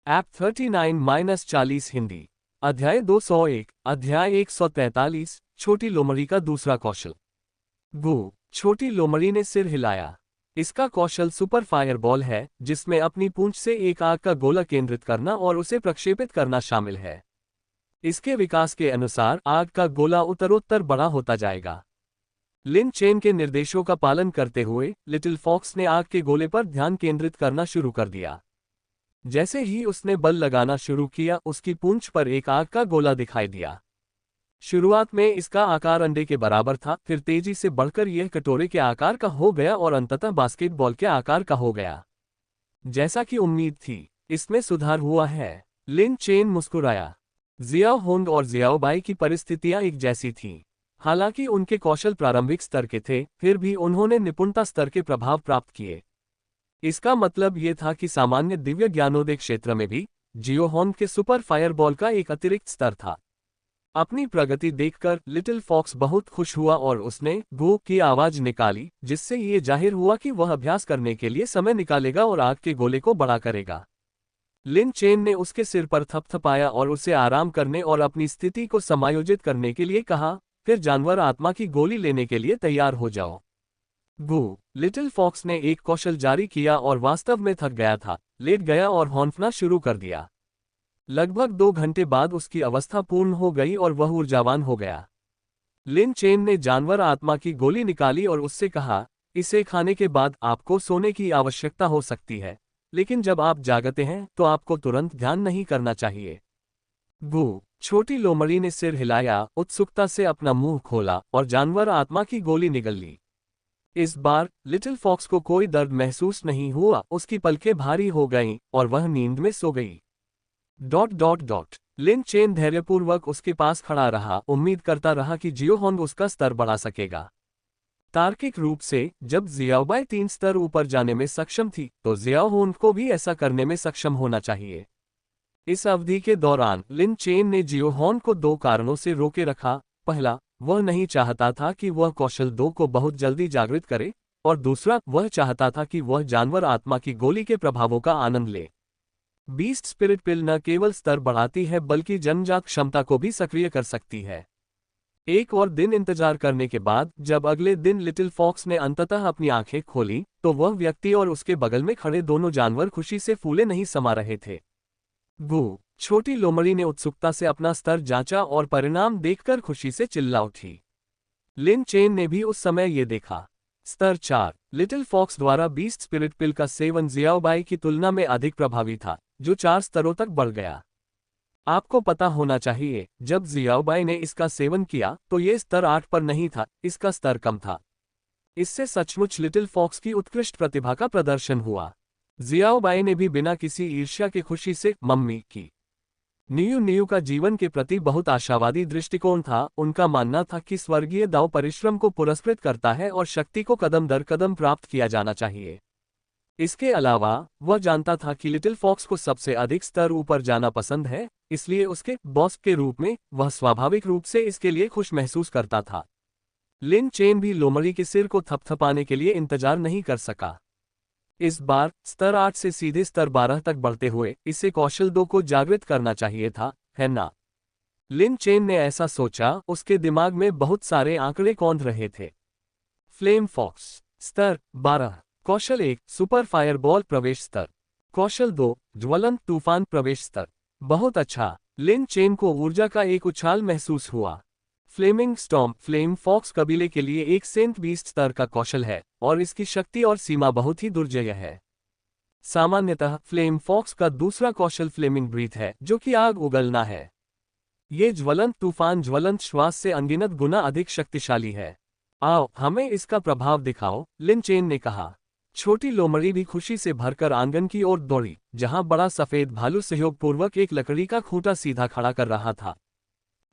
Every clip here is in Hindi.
ऐप 39-40 हिंदी। अध्याय 201। अध्याय 143। छोटी लोमड़ी का दूसरा कौशल। गु। छोटी लोमड़ी ने सिर हिलाया। इसका कौशल सुपर फायरबॉल है, जिसमें अपनी पूंछ से एक आग का गोला केंद्रित करना और उसे प्रक्षेपित करना शामिल है। इसके विकास के अनुसार आग का गोला उत्तरोत्तर बड़ा होता जाएगा। लिन चेन के निर्देशों का पालन करते हुए लिटिल फॉक्स ने आग के गोले पर ध्यान केंद्रित करना शुरू कर दिया। जैसे ही उसने बल लगाना शुरू किया, उसकी पूंछ पर एक आग का गोला दिखाई दिया। शुरुआत में इसका आकार अंडे के बराबर था, फिर तेजी से बढ़कर यह कटोरे के आकार का हो गया और अंततः बास्केटबॉल के आकार का हो गया। जैसा कि उम्मीद थी, इसमें सुधार हुआ है। लिन चेन मुस्कुराया। जियाओ होंग और जियाओ बाई की परिस्थितियां एक जैसी थीं। हालांकि उनके कौशल प्रारंभिक स्तर के थे, फिर भी उन्होंने निपुणता स्तर के प्रभाव प्राप्त किए। इसका मतलब यह था कि सामान्य दिव्य ज्ञानोदय क्षेत्र में भी जियो होंग के सुपर फायरबॉल का एक अतिरिक्त स्तर था। अपनी प्रगति देखकर लिटिल फॉक्स बहुत खुश हुआ और उसने गो की आवाज निकाली, जिससे ये जाहिर हुआ कि वह अभ्यास करने के लिए समय निकालेगा और आग के गोले को बड़ा करेगा। लिन चेन ने उसके सिर पर थपथपाया और उसे आराम करने और अपनी स्थिति को समायोजित करने के लिए कहा, फिर जानवर आत्मा की गोली लेने के लिए तैयार हो जाओ। गु। लिटिल फॉक्स ने एक कौशल जारी किया और वास्तव में थक गया था, लेट गया और हौंफना शुरू कर दिया। लगभग 2 घंटे बाद उसकी अवस्था पूर्ण हो गई और वह ऊर्जावान हो गया। लिन चेन ने जानवर आत्मा की गोली निकाली और उससे कहा, इसे खाने के बाद आपको सोने की आवश्यकता हो सकती है, लेकिन जब आप जागते हैं तो आपको तुरंत ध्यान नहीं करना चाहिए। गु। छोटी लोमड़ी ने सिर हिलाया, उत्सुकता से अपना मुंह खोला और जानवर आत्मा की गोली निगल ली। इस बार लिटिल फॉक्स को कोई दर्द महसूस नहीं हुआ, उसकी पलकें भारी हो गईं और वह नींद में सो गई। ... लिन चेन धैर्यपूर्वक उसके पास खड़ा रहा, उम्मीद करता रहा कि जियो होंग उसका स्तर बढ़ा सकेगा। तार्किक रूप से, जब जियाओबाई 3 स्तर ऊपर जाने में सक्षम थी, तो जियाओ होंग को भी ऐसा करने में सक्षम होना चाहिए। इस अवधि के दौरान लिन चेन ने जियो होंग को 2 कारणों से रोके रखा। पहला, वह नहीं चाहता था कि वह कौशल 2 को बहुत जल्दी जागृत करे, और दूसरा, वह चाहता था कि वह जानवर आत्मा की गोली के प्रभावों का आनंद ले। बीस्ट स्पिरिट पिल न केवल स्तर बढ़ाती है बल्कि जन्मजात क्षमता को भी सक्रिय कर सकती है। एक और दिन इंतजार करने के बाद जब अगले दिन लिटिल फॉक्स ने अंततः अपनी आंखें खोली, तो वह व्यक्ति और उसके बगल में खड़े दोनों जानवर खुशी से फूले नहीं समा रहे थे। गु। छोटी लोमड़ी ने उत्सुकता से अपना स्तर जांचा और परिणाम देखकर खुशी से चिल्ला उठी। लिन चेन ने भी उस समय ये देखा। स्तर 4। लिटिल फॉक्स द्वारा बीस्ट स्पिरिट पिल का सेवन जियाओबाई की तुलना में अधिक प्रभावी था, जो 4 स्तरों तक बढ़ गया। आपको पता होना चाहिए, जब जियाओबाई ने इसका सेवन किया तो ये स्तर 8 पर नहीं था, इसका स्तर कम था। इससे सचमुच लिटिल फॉक्स की उत्कृष्ट प्रतिभा का प्रदर्शन हुआ। जियाओबाई ने भी बिना किसी ईर्ष्या के खुशी से मम्मी की। नियू का जीवन के प्रति बहुत आशावादी दृष्टिकोण था। उनका मानना था कि स्वर्गीय दाव परिश्रम को पुरस्कृत करता है और शक्ति को कदम दर कदम प्राप्त किया जाना चाहिए। इसके अलावा वह जानता था कि लिटिल फॉक्स को सबसे अधिक स्तर ऊपर जाना पसंद है, इसलिए उसके बॉस के रूप में वह स्वाभाविक रूप से इसके लिए खुश महसूस करता था। लिन चेन भी लोमड़ी के सिर को थपथपाने के लिए इंतजार नहीं कर सका। इस बार स्तर 8 से सीधे स्तर 12 तक बढ़ते हुए इसे कौशल 2 को जागृत करना चाहिए था, है ना? लिन चेन ने ऐसा सोचा, उसके दिमाग में बहुत सारे आंकड़े कौंध रहे थे। फ्लेम फॉक्स स्तर 12। कौशल 1 सुपर फायरबॉल प्रवेश स्तर। कौशल 2 ज्वलंत तूफान प्रवेश स्तर। बहुत अच्छा। लिन चेन को ऊर्जा का एक उछाल महसूस हुआ। फ्लेमिंग स्टॉर्म फ्लेम फॉक्स कबीले के लिए एक सेंट बीस्ट स्तर का कौशल है और इसकी शक्ति और सीमा बहुत ही दुर्जय है। सामान्यतः फ्लेम फॉक्स का दूसरा कौशल फ्लेमिंग ब्रीथ है, जो कि आग उगलना है। ये ज्वलंत तूफान ज्वलंत श्वास से अनगिनत गुना अधिक शक्तिशाली है। आओ हमें इसका प्रभाव दिखाओ, लिन चेन ने कहा। छोटी लोमड़ी भी खुशी से भरकर आंगन की ओर दौड़ी, जहां बड़ा सफेद भालू सहयोगपूर्वक एक लकड़ी का खूंटा सीधा खड़ा कर रहा था।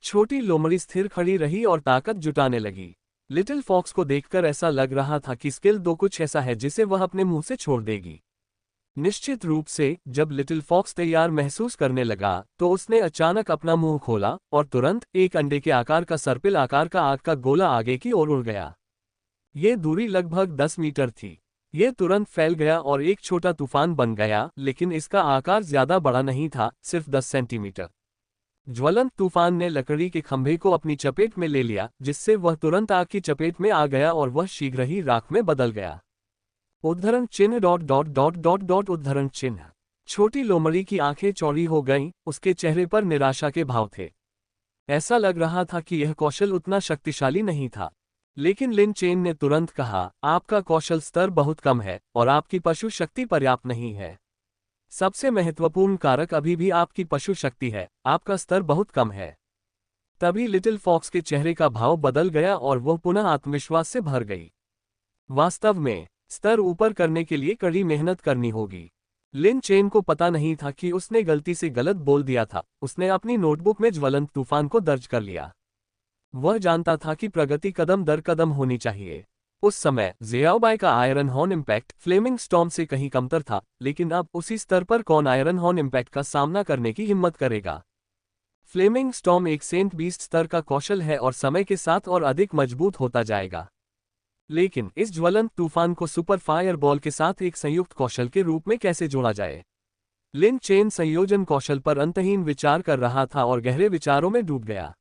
छोटी लोमड़ी स्थिर खड़ी रही और ताकत जुटाने लगी। लिटिल फॉक्स को देखकर ऐसा लग रहा था कि स्किल 2 कुछ ऐसा है जिसे वह अपने मुंह से छोड़ देगी। निश्चित रूप से, जब लिटिल फॉक्स तैयार महसूस करने लगा, तो उसने अचानक अपना मुंह खोला और तुरंत एक अंडे के आकार का सर्पिल आकार का आग का गोला आगे की ओर उड़ गया। ये दूरी लगभग 10 मीटर थी। यह तुरंत फैल गया और एक छोटा तूफान बन गया, लेकिन इसका आकार ज्यादा बड़ा नहीं था, सिर्फ 10 सेंटीमीटर। ज्वलंत तूफान ने लकड़ी के खंभे को अपनी चपेट में ले लिया, जिससे वह तुरंत आग की चपेट में आ गया और वह शीघ्र ही राख में बदल गया। उद्धरण चिन्ह dot dot dot dot dot उद्धरण चिन्ह। छोटी लोमड़ी की आंखें चौड़ी हो गईं, उसके चेहरे पर निराशा के भाव थे। ऐसा लग रहा था कि यह कौशल उतना शक्तिशाली नहीं था। लेकिन लिन चेन ने तुरंत कहा, आपका कौशल स्तर बहुत कम है और आपकी पशु शक्ति पर्याप्त नहीं है। सबसे महत्वपूर्ण कारक अभी भी आपकी पशु शक्ति है, आपका स्तर बहुत कम है। तभी लिटिल फॉक्स के चेहरे का भाव बदल गया और वह पुनः आत्मविश्वास से भर गई। वास्तव में स्तर ऊपर करने के लिए कड़ी मेहनत करनी होगी। लिन चेन को पता नहीं था कि उसने गलती से गलत बोल दिया था। उसने अपनी नोटबुक में ज्वलंत तूफान को दर्ज कर लिया। वह जानता था कि प्रगति कदम दर कदम होनी चाहिए। उस समय ज़ियाओबाई का iron horn impact flaming storm से कहीं कमतर था, लेकिन अब उसी स्तर पर कौन आयरन हॉर्न इम्पैक्ट का सामना करने की हिम्मत करेगा। फ्लेमिंग स्टॉर्म एक सेंट बीस्ट स्तर का कौशल है और समय के साथ और अधिक मजबूत होता जाएगा। लेकिन इस ज्वलंत तूफान को सुपर फायर बॉल के साथ एक संयुक्त कौशल के रूप में कैसे जोड़ा जाए? लिन चेन संयोजन कौशल पर अंतहीन विचार कर रहा था और गहरे विचारों में डूब गया।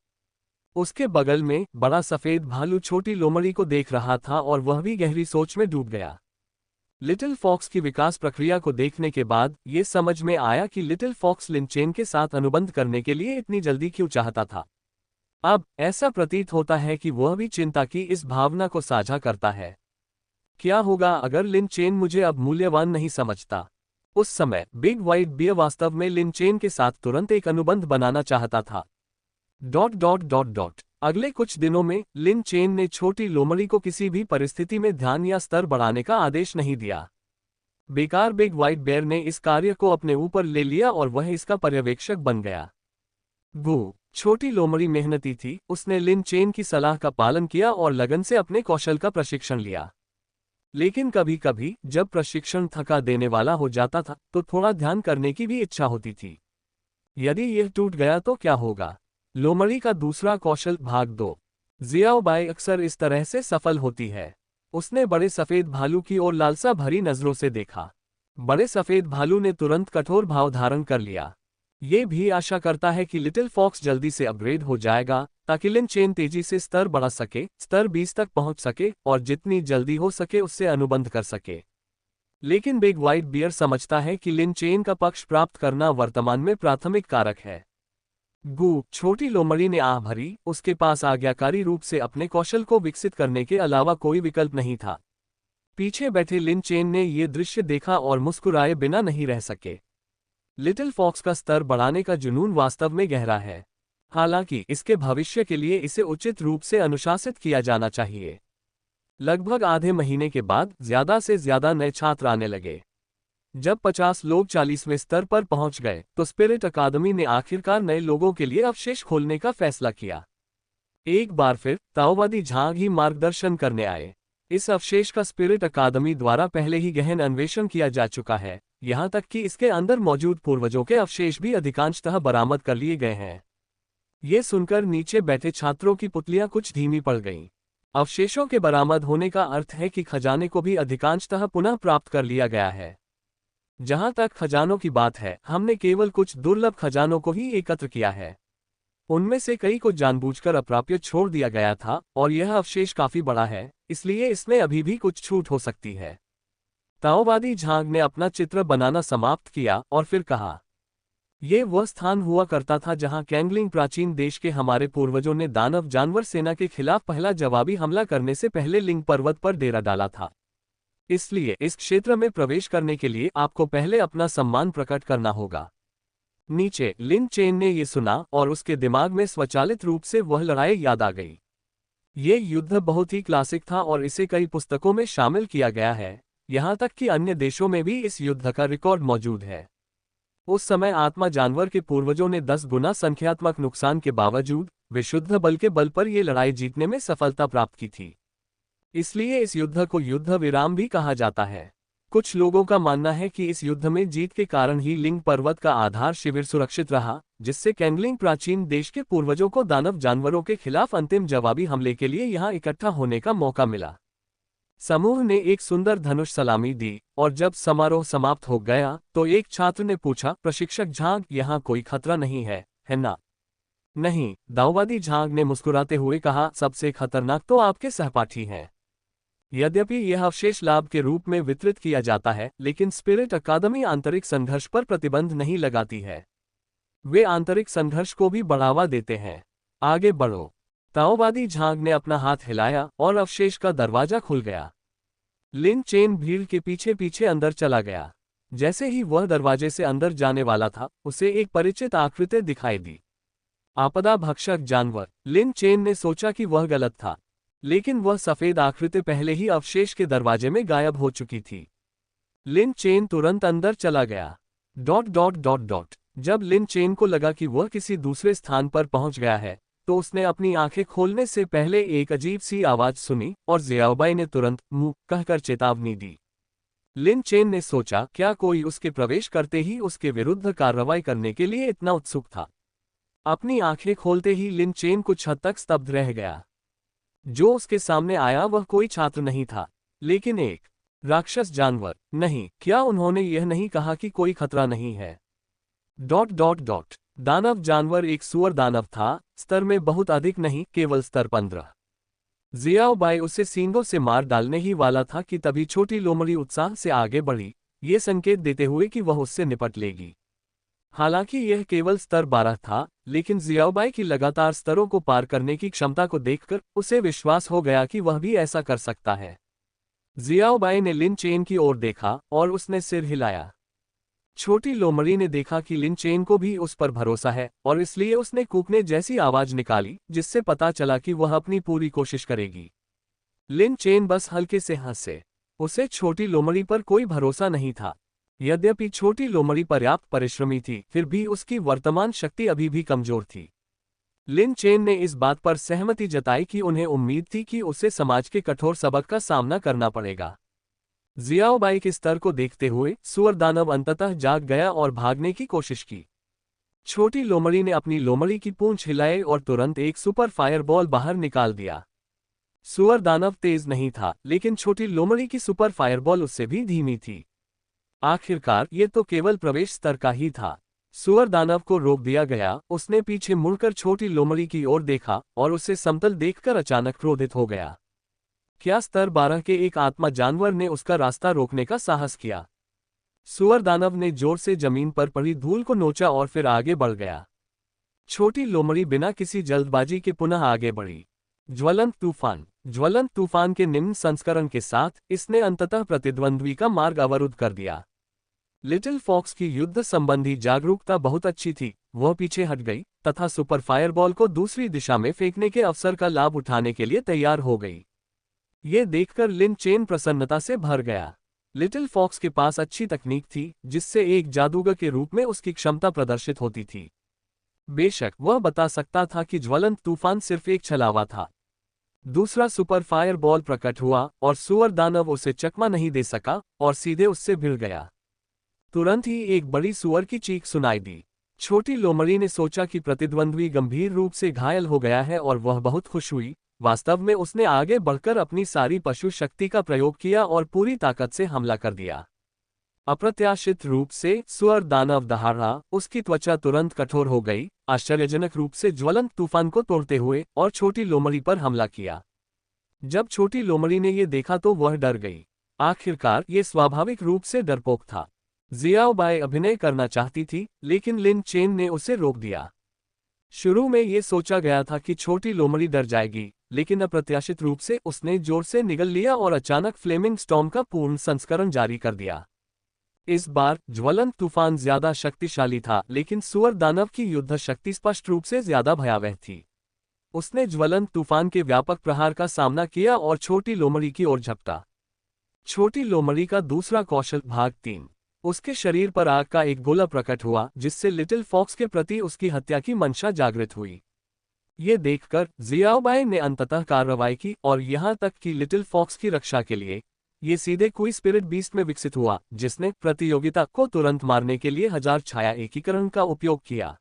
उसके बगल में बड़ा सफेद भालू छोटी लोमड़ी को देख रहा था और वह भी गहरी सोच में डूब गया। लिटिल फॉक्स की विकास प्रक्रिया को देखने के बाद ये समझ में आया कि लिटिल फॉक्स लिन चेन के साथ अनुबंध करने के लिए इतनी जल्दी क्यों चाहता था। अब ऐसा प्रतीत होता है कि वह भी चिंता की इस भावना को साझा करता है। क्या होगा अगर लिन चेन मुझे अब मूल्यवान नहीं समझता? उस समय बिग व्हाइट बियर वास्तव में लिन चेन के साथ तुरंत एक अनुबंध बनाना चाहता था। Dot dot dot dot. अगले कुछ दिनों में लिन चेन ने छोटी लोमड़ी को किसी भी परिस्थिति में ध्यान या स्तर बढ़ाने का आदेश नहीं दिया। बेकार बिग व्हाइट बेयर ने इस कार्य को अपने ऊपर ले लिया और वह इसका पर्यवेक्षक बन गया। गू छोटी लोमड़ी मेहनती थी, उसने लिन चेन की सलाह का पालन किया और लगन से अपने कौशल का प्रशिक्षण लिया। लेकिन कभी कभी जब प्रशिक्षण थका देने वाला हो जाता था तो थोड़ा ध्यान करने की भी इच्छा होती थी। यदि यह टूट गया तो क्या होगा? लोमड़ी का दूसरा कौशल भाग 2। ज़ियाओबाई अक्सर इस तरह से सफल होती है। उसने बड़े सफेद भालू की ओर लालसा भरी नजरों से देखा। बड़े सफेद भालू ने तुरंत कठोर भाव धारण कर लिया। ये भी आशा करता है कि लिटिल फॉक्स जल्दी से अपग्रेड हो जाएगा ताकि लिन चेन तेजी से स्तर बढ़ा सके, स्तर 20 तक पहुंच सके और जितनी जल्दी हो सके उससे अनुबंध कर सके। लेकिन बिग व्हाइट बियर समझता है कि लिन चेन का पक्ष प्राप्त करना वर्तमान में प्राथमिक कारक है। गू छोटी लोमड़ी ने आह भरी, उसके पास आज्ञाकारी रूप से अपने कौशल को विकसित करने के अलावा कोई विकल्प नहीं था। पीछे बैठे लिन चेन ने यह दृश्य देखा और मुस्कुराए बिना नहीं रह सके। लिटिल फॉक्स का स्तर बढ़ाने का जुनून वास्तव में गहरा है। हालांकि इसके भविष्य के लिए इसे उचित रूप से अनुशासित किया जाना चाहिए। लगभग आधे महीने के बाद ज्यादा से ज्यादा नए छात्र आने लगे। जब 50 लोग 40वें स्तर पर पहुंच गए तो स्पिरिट अकादमी ने आखिरकार नए लोगों के लिए अवशेष खोलने का फैसला किया। एक बार फिर ताओवादी झांग ही मार्गदर्शन करने आए। इस अवशेष का स्पिरिट अकादमी द्वारा पहले ही गहन अन्वेषण किया जा चुका है, यहाँ तक कि इसके अंदर मौजूद पूर्वजों के अवशेष भी अधिकांशतः बरामद कर लिए गए हैं। ये सुनकर नीचे बैठे छात्रों की पुतलियां कुछ धीमी पड़ गईं। अवशेषों के बरामद होने का अर्थ है कि खजाने को भी अधिकांशतः पुनः प्राप्त कर लिया गया है। जहां तक खजानों की बात है, हमने केवल कुछ दुर्लभ खजानों को ही एकत्र किया है। उनमें से कई को जानबूझकर अप्राप्य छोड़ दिया गया था और यह अवशेष काफी बड़ा है, इसलिए इसमें अभी भी कुछ छूट हो सकती है। ताओवादी झांग ने अपना चित्र बनाना समाप्त किया और फिर कहा, यह वह स्थान हुआ करता था जहां कैंगलिंग प्राचीन देश के हमारे पूर्वजों ने दानव जानवर सेना के खिलाफ पहला जवाबी हमला करने से पहले लिंग पर्वत पर डेरा डाला था। इसलिए इस क्षेत्र में प्रवेश करने के लिए आपको पहले अपना सम्मान प्रकट करना होगा। नीचे लिन चेन ने यह सुना और उसके दिमाग में स्वचालित रूप से वह लड़ाई याद आ गई। ये युद्ध बहुत ही क्लासिक था और इसे कई पुस्तकों में शामिल किया गया है, यहाँ तक कि अन्य देशों में भी इस युद्ध का रिकॉर्ड मौजूद है। उस समय आत्मा जानवर के पूर्वजों ने 10 गुना संख्यात्मक नुकसान के बावजूद विशुद्ध बल के बल पर यह लड़ाई जीतने में सफलता प्राप्त की थी। इसलिए इस युद्ध को युद्ध विराम भी कहा जाता है। कुछ लोगों का मानना है कि इस युद्ध में जीत के कारण ही लिंग पर्वत का आधार शिविर सुरक्षित रहा, जिससे कैंगलिंग प्राचीन देश के पूर्वजों को दानव जानवरों के खिलाफ अंतिम जवाबी हमले के लिए यहां इकट्ठा होने का मौका मिला। समूह ने एक सुंदर धनुष सलामी दी, और जब समारोह समाप्त हो गया तो एक छात्र ने पूछा, प्रशिक्षक झांग, यहाँ कोई खतरा नहीं है ना? नहीं, दाऊवादी झांग ने मुस्कुराते हुए कहा, सबसे खतरनाक तो आपके सहपाठी हैं। यद्यपि यह अवशेष लाभ के रूप में वितरित किया जाता है, लेकिन स्पिरिट अकादमी आंतरिक संघर्ष पर प्रतिबंध नहीं लगाती है। वे आंतरिक संघर्ष को भी बढ़ावा देते हैं। आगे बढ़ो। ताओवादी झांग ने अपना हाथ हिलाया और अवशेष का दरवाजा खुल गया। लिन चेन भीड़ के पीछे पीछे अंदर चला गया। जैसे ही वह दरवाजे से अंदर जाने वाला था, उसे एक परिचित आकृति दिखाई दी। आपदा भक्षक जानवर। लिन चेन ने सोचा कि वह गलत था, लेकिन वह सफेद आकृति पहले ही अवशेष के दरवाजे में गायब हो चुकी थी। लिन चेन तुरंत अंदर चला गया। जब लिन चेन को लगा कि वह किसी दूसरे स्थान पर पहुंच गया है, तो उसने अपनी आंखें खोलने से पहले एक अजीब सी आवाज सुनी और ज़ियाओबाई ने तुरंत मुंह कहकर चेतावनी दी। लिन चेन ने सोचा, क्या कोई उसके प्रवेश करते ही उसके विरुद्ध कार्रवाई करने के लिए इतना उत्सुक था? अपनी आंखें खोलते ही लिन चेन कुछ हद तक स्तब्ध रह गया। जो उसके सामने आया वह कोई छात्र नहीं था, लेकिन एक राक्षस जानवर। नहीं, क्या उन्होंने यह नहीं कहा कि कोई खतरा नहीं है? दानव जानवर एक सुअर दानव था, स्तर में बहुत अधिक नहीं, केवल स्तर 15। ज़ियाओबाई उसे सींगों से मार डालने ही वाला था कि तभी छोटी लोमड़ी उत्साह से आगे बढ़ी, ये संकेत देते हुए कि वह उससे निपट लेगी। हालांकि यह केवल स्तर 12 था, लेकिन ज़ियाओबाई की लगातार स्तरों को पार करने की क्षमता को देखकर उसे विश्वास हो गया कि वह भी ऐसा कर सकता है। ज़ियाओबाई ने लिन चेन की ओर देखा और उसने सिर हिलाया। छोटी लोमड़ी ने देखा कि लिन चेन को भी उस पर भरोसा है, और इसलिए उसने कूकने जैसी आवाज निकाली, जिससे पता चला कि वह अपनी पूरी कोशिश करेगी। लिन चेन बस हल्के से हंसे। उसे छोटी लोमड़ी पर कोई भरोसा नहीं था। यद्यपि छोटी लोमड़ी पर्याप्त परिश्रमी थी, फिर भी उसकी वर्तमान शक्ति अभी भी कमजोर थी। लिन चेन ने इस बात पर सहमति जताई कि उन्हें उम्मीद थी कि उसे समाज के कठोर सबक का सामना करना पड़ेगा। ज़ियाओबाई के स्तर को देखते हुए सुअर दानव अंततः जाग गया और भागने की कोशिश की। छोटी लोमड़ी ने अपनी लोमड़ी की पूंछ हिलाई और तुरंत एक सुपर फायरबॉल बाहर निकाल दिया। सुअर दानव तेज नहीं था, लेकिन छोटी लोमड़ी की सुपर फायरबॉल उससे भी धीमी थी। आखिरकार ये तो केवल प्रवेश स्तर का ही था। सुअर दानव को रोक दिया गया। उसने पीछे मुड़कर छोटी लोमड़ी की ओर देखा और उसे समतल देखकर अचानक क्रोधित हो गया। क्या स्तर 12 के एक आत्मा जानवर ने उसका रास्ता रोकने का साहस किया? सुअर दानव ने जोर से जमीन पर पड़ी धूल को नोचा और फिर आगे बढ़ गया। छोटी लोमड़ी बिना किसी जल्दबाजी के पुनः आगे बढ़ी। ज्वलंत तूफान के निम्न संस्करण के साथ इसने अंततः प्रतिद्वंद्वी का मार्ग अवरुद्ध कर दिया। लिटिल फॉक्स की युद्ध संबंधी जागरूकता बहुत अच्छी थी। वह पीछे हट गई तथा सुपर फायरबॉल को दूसरी दिशा में फेंकने के अवसर का लाभ उठाने के लिए तैयार हो गई। ये देखकर लिन चेन प्रसन्नता से भर गया। लिटिल फॉक्स के पास अच्छी तकनीक थी, जिससे एक जादूगर के रूप में उसकी क्षमता प्रदर्शित होती थी। बेशक वह बता सकता था कि ज्वलंत तूफान सिर्फ एक छलावा था। दूसरा सुपर फायर बॉल प्रकट हुआ और सुअर दानव उसे चकमा नहीं दे सका और सीधे उससे भिड़ गया। तुरंत ही एक बड़ी सुअर की चीख सुनाई दी। छोटी लोमड़ी ने सोचा कि प्रतिद्वंद्वी गंभीर रूप से घायल हो गया है और वह बहुत खुश हुई। वास्तव में उसने आगे बढ़कर अपनी सारी पशु शक्ति का प्रयोग किया और पूरी ताकत से हमला कर दिया। अप्रत्याशित रूप से सुअर दानव दहाड़ा, उसकी त्वचा तुरंत कठोर हो गई, आश्चर्यजनक रूप से ज्वलंत तूफान को तोड़ते हुए, और छोटी लोमड़ी पर हमला किया। जब छोटी लोमड़ी ने यह देखा तो वह डर गई। आखिरकार ये स्वाभाविक रूप से डरपोक था। ज़ियाओबाई अभिनय करना चाहती थी, लेकिन लिन चेन ने उसे रोक दिया। शुरू में ये सोचा गया था कि छोटी लोमड़ी डर जाएगी, लेकिन अप्रत्याशित रूप से उसने जोर से निगल लिया और अचानक फ्लेमिंग स्टॉर्म का पूर्ण संस्करण जारी कर दिया। इस बार ज्वलंत तूफान ज्यादा शक्तिशाली था, लेकिन सुअर दानव की युद्ध शक्ति स्पष्ट रूप से ज्यादा भयावह थी। उसने ज्वलंत तूफान के व्यापक प्रहार का सामना किया और छोटी लोमड़ी की ओर झपटा। छोटी लोमड़ी का दूसरा कौशल भाग 3। उसके शरीर पर आग का एक गोला प्रकट हुआ, जिससे लिटिल फॉक्स के प्रति उसकी हत्या की मंशा जागृत हुई। ये देखकर ज़ियाओबाई ने अंततः कार्रवाई की और यहाँ तक कि लिटिल फॉक्स की रक्षा के लिए ये सीधे कोई स्पिरिट बीस्ट में विकसित हुआ, जिसने प्रतियोगिता को तुरंत मारने के लिए 1000 छाया एकीकरण का उपयोग किया।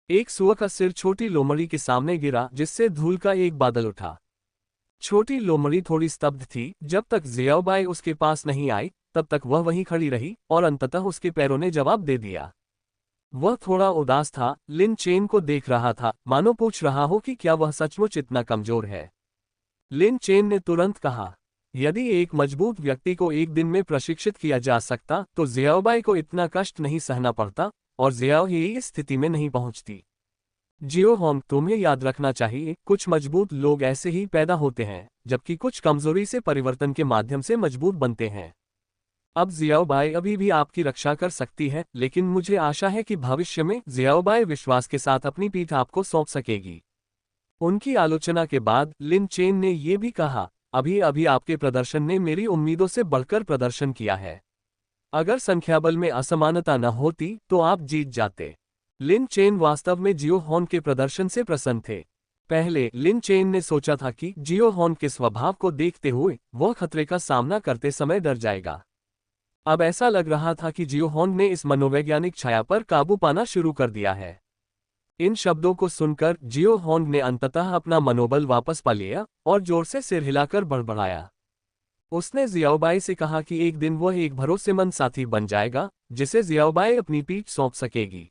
एक सुअर का सिर छोटी लोमड़ी के सामने गिरा, जिससे धूल का एक बादल उठा। छोटी लोमड़ी थोड़ी स्तब्ध थी। जब तक जियाओबाई उसके पास नहीं आई तब तक वह वहीं खड़ी रही और अंततः उसके पैरों ने जवाब दे दिया। वह थोड़ा उदास था, लिन चेन को देख रहा था, मानो पूछ रहा हो कि क्या वह सचमुच इतना कमजोर है। लिन चेन ने तुरंत कहा, यदि एक मजबूत व्यक्ति को एक दिन में प्रशिक्षित किया जा सकता तो जियाओबाई को इतना कष्ट नहीं सहना पड़ता और जियाओ ही इस स्थिति में नहीं पहुंचती। जियो होंग, तुम्हें याद रखना चाहिए, कुछ मजबूत लोग ऐसे ही पैदा होते हैं, जबकि कुछ कमजोरी से परिवर्तन के माध्यम से मजबूत बनते हैं। अब जियाओबाई अभी भी आपकी रक्षा कर सकती है, लेकिन मुझे आशा है कि भविष्य में जियाओबाई विश्वास के साथ अपनी पीठ आपको सौंप सकेगी। उनकी आलोचना के बाद लिन चेन ने यह भी कहा, अभी अभी आपके प्रदर्शन ने मेरी उम्मीदों से बढ़कर प्रदर्शन किया है। अगर संख्याबल में असमानता न होती तो आप जीत जाते। लिन चेन वास्तव में जियो हॉन के प्रदर्शन से प्रसन्न थे। पहले लिन चेन ने सोचा था कि जियो हॉन के स्वभाव को देखते हुए वह खतरे का सामना करते समय डर जाएगा। अब ऐसा लग रहा था कि जियो हॉन ने इस मनोवैज्ञानिक छाया पर काबू पाना शुरू कर दिया है। इन शब्दों को सुनकर जियो हॉन ने अंततः अपना मनोबल वापस पा लिया और जोर से सिर हिलाकर बड़बड़ाया। उसने जियाओबाई से कहा कि एक दिन वह एक भरोसेमंद साथी बन जाएगा, जिसे जियाओबाई अपनी पीठ सौंप सकेगी।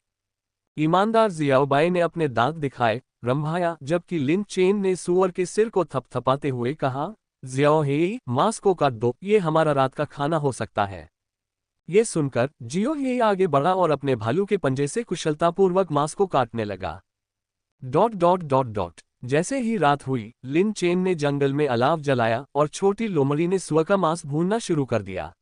ईमानदार जियाओबाई ने अपने दांत दिखाए, रंभाया, जबकि लिन चेन ने सुअर के सिर को थपथपाते हुए कहा, जियाओ हेई, मांस को काट दो, ये हमारा रात का खाना हो सकता है। ये सुनकर जियो हेई आगे बढ़ा और अपने भालू के पंजे से कुशलतापूर्वक मांस को काटने लगा। जैसे ही रात हुई, लिन चेन ने जंगल में अलाव जलाया और छोटी लोमड़ी ने सुअर का मांस भूनना शुरू कर दिया।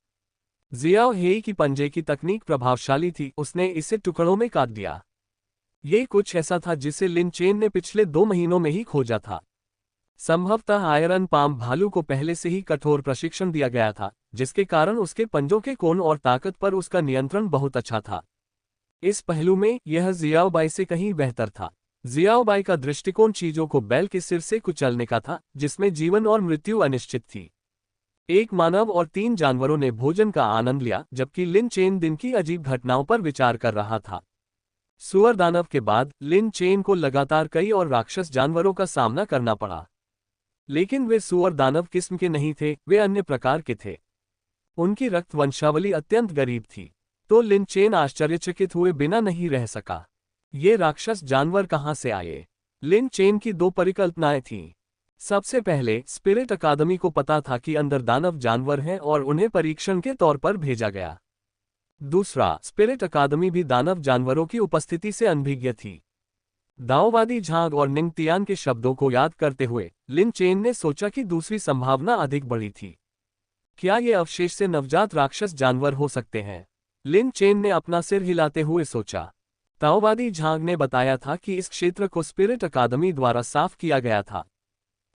जियाओ हेई की पंजे की तकनीक प्रभावशाली थी, उसने इसे टुकड़ों में काट दिया। ये कुछ ऐसा था जिसे लिन चेन ने पिछले 2 महीनों में ही खोजा था। संभवतः आयरन पाम भालू को पहले से ही कठोर प्रशिक्षण दिया गया था, जिसके कारण उसके पंजों के कोण और ताकत पर उसका नियंत्रण बहुत अच्छा था। इस पहलू में यह जियाओबाई से कहीं बेहतर था। जियाओबाई का दृष्टिकोण चीजों को बैल के सिर से कुचलने का था, जिसमें जीवन और मृत्यु अनिश्चित थी। एक मानव और 3 जानवरों ने भोजन का आनंद लिया, जबकि लिन चेन दिन की अजीब घटनाओं पर विचार कर रहा था। सुअर दानव के बाद लिन चेन को लगातार कई और राक्षस जानवरों का सामना करना पड़ा, लेकिन वे सुअर दानव किस्म के नहीं थे, वे अन्य प्रकार के थे। उनकी रक्त वंशावली अत्यंत गरीब थी। तो लिन चेन आश्चर्यचकित हुए बिना नहीं रह सका। ये राक्षस जानवर कहां से आए? लिन चेन की 2 परिकल्पनाएं थीं। सबसे पहले स्पिरिट अकादमी को पता था कि अंदर दानव जानवर हैं और उन्हें परीक्षण के तौर पर भेजा गया। दूसरा, स्पिरिट अकादमी भी दानव जानवरों की उपस्थिति से अनभिज्ञ थी। दाओवादी झांग और निंगतियान के शब्दों को याद करते हुए लिन चेन ने सोचा कि दूसरी संभावना अधिक बड़ी थी। क्या ये अवशेष से नवजात राक्षस जानवर हो सकते हैं? लिन चेन ने अपना सिर हिलाते हुए सोचा। दाओवादी झांग ने बताया था कि इस क्षेत्र को स्पिरिट अकादमी द्वारा साफ किया गया था।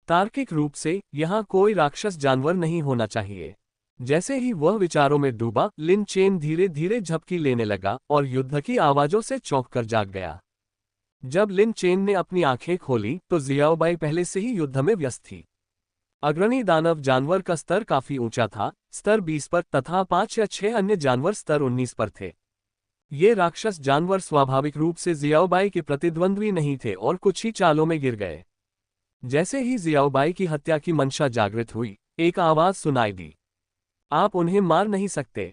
तार्किक रूप से यहां कोई राक्षस जानवर नहीं होना चाहिए। जैसे ही वह विचारों में डूबा, लिन चेन धीरे धीरे झपकी लेने लगा और युद्ध की आवाजों से चौंककर जाग गया। जब लिन चेन ने अपनी आंखें खोली तो जियाओबाई पहले से ही युद्ध में व्यस्त थी। अग्रणी दानव जानवर का स्तर काफी ऊंचा था, स्तर 20 पर, तथा 5 या 6 अन्य जानवर स्तर 19 पर थे। ये राक्षस जानवर स्वाभाविक रूप से जियाओबाई के प्रतिद्वंद्वी नहीं थे और कुछ ही चालों में गिर गए। जैसे ही जियाओबाई की हत्या की मंशा जागृत हुई, एक आवाज सुनाई दी, आप उन्हें मार नहीं सकते।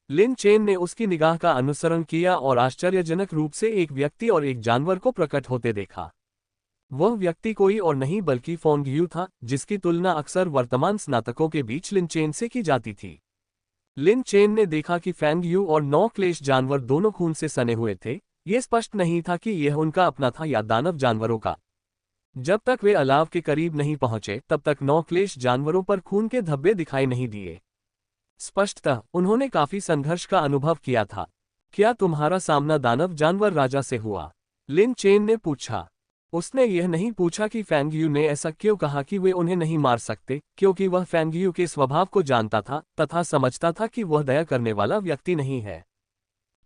लिन चेन ने उसकी निगाह का अनुसरण किया और आश्चर्यजनक रूप से एक व्यक्ति और एक जानवर को प्रकट होते देखा। वह व्यक्ति कोई और नहीं बल्कि फोंग यू था, जिसकी तुलना अक्सर वर्तमान स्नातकों के बीच लिन चेन से की जाती थी। लिन चेन ने देखा कि फेंग यू और 9 क्लेश जानवर दोनों खून से सने हुए थे। यह स्पष्ट नहीं था कि यह उनका अपना था या दानव जानवरों का। जब तक वे अलाव के करीब नहीं पहुंचे तब तक 9 क्लेश जानवरों पर खून के धब्बे दिखाई नहीं दिए। स्पष्टतः उन्होंने काफी संघर्ष का अनुभव किया था। क्या तुम्हारा सामना दानव जानवर राजा से हुआ? लिन चेन ने पूछा। उसने यह नहीं पूछा कि फेंग यू ने ऐसा क्यों कहा कि वे उन्हें नहीं मार सकते, क्योंकि वह फेंग यू के स्वभाव को जानता था तथा समझता था कि वह दया करने वाला व्यक्ति नहीं है।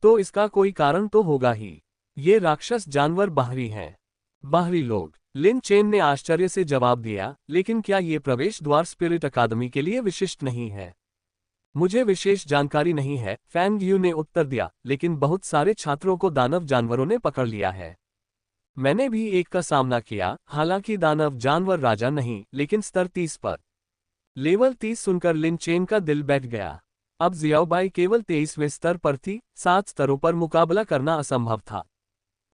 तो इसका कोई कारण तो होगा ही। ये राक्षस जानवर बाहरी हैं। बाहरी लोग? लिन चेन ने आश्चर्य से जवाब दिया, लेकिन क्या ये प्रवेश द्वार स्पिरिट अकादमी के लिए विशिष्ट नहीं है? मुझे विशेष जानकारी नहीं है, फेंग यू ने उत्तर दिया, लेकिन बहुत सारे छात्रों को दानव जानवरों ने पकड़ लिया है। मैंने भी एक का सामना किया, हालांकि दानव जानवर राजा नहीं, लेकिन स्तर 30 पर। लेवल 30 सुनकर लिन चेन का दिल बैठ गया। अब जियाओबाई केवल 23वें स्तर पर थी, 7 स्तरों पर मुकाबला करना असंभव था।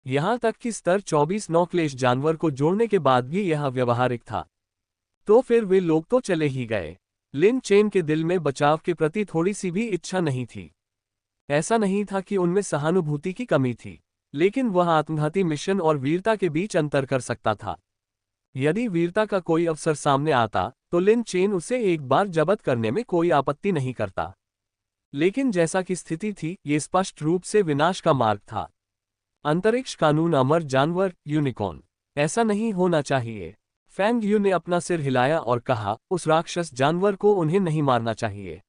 यहां तक कि स्तर 24 नौक्लेश जानवर को जोड़ने के बाद भी यह व्यवहारिक था। तो फिर वे लोग तो चले ही गए। लिन चेन के दिल में बचाव के प्रति थोड़ी सी भी इच्छा नहीं थी। ऐसा नहीं था कि उनमें सहानुभूति की कमी थी, लेकिन वह आत्मघाती मिशन और वीरता के बीच अंतर कर सकता था। यदि वीरता का कोई अवसर सामने आता तो लिन चेन उसे एक बार जब्त करने में कोई आपत्ति नहीं करता। लेकिन जैसा कि स्थिति थी, ये स्पष्ट रूप से विनाश का मार्ग था। अंतरिक्ष कानून, अमर जानवर, यूनिकॉर्न। ऐसा नहीं होना चाहिए। फैंग यू ने अपना सिर हिलाया और कहा, उस राक्षस जानवर को उन्हें नहीं मारना चाहिए।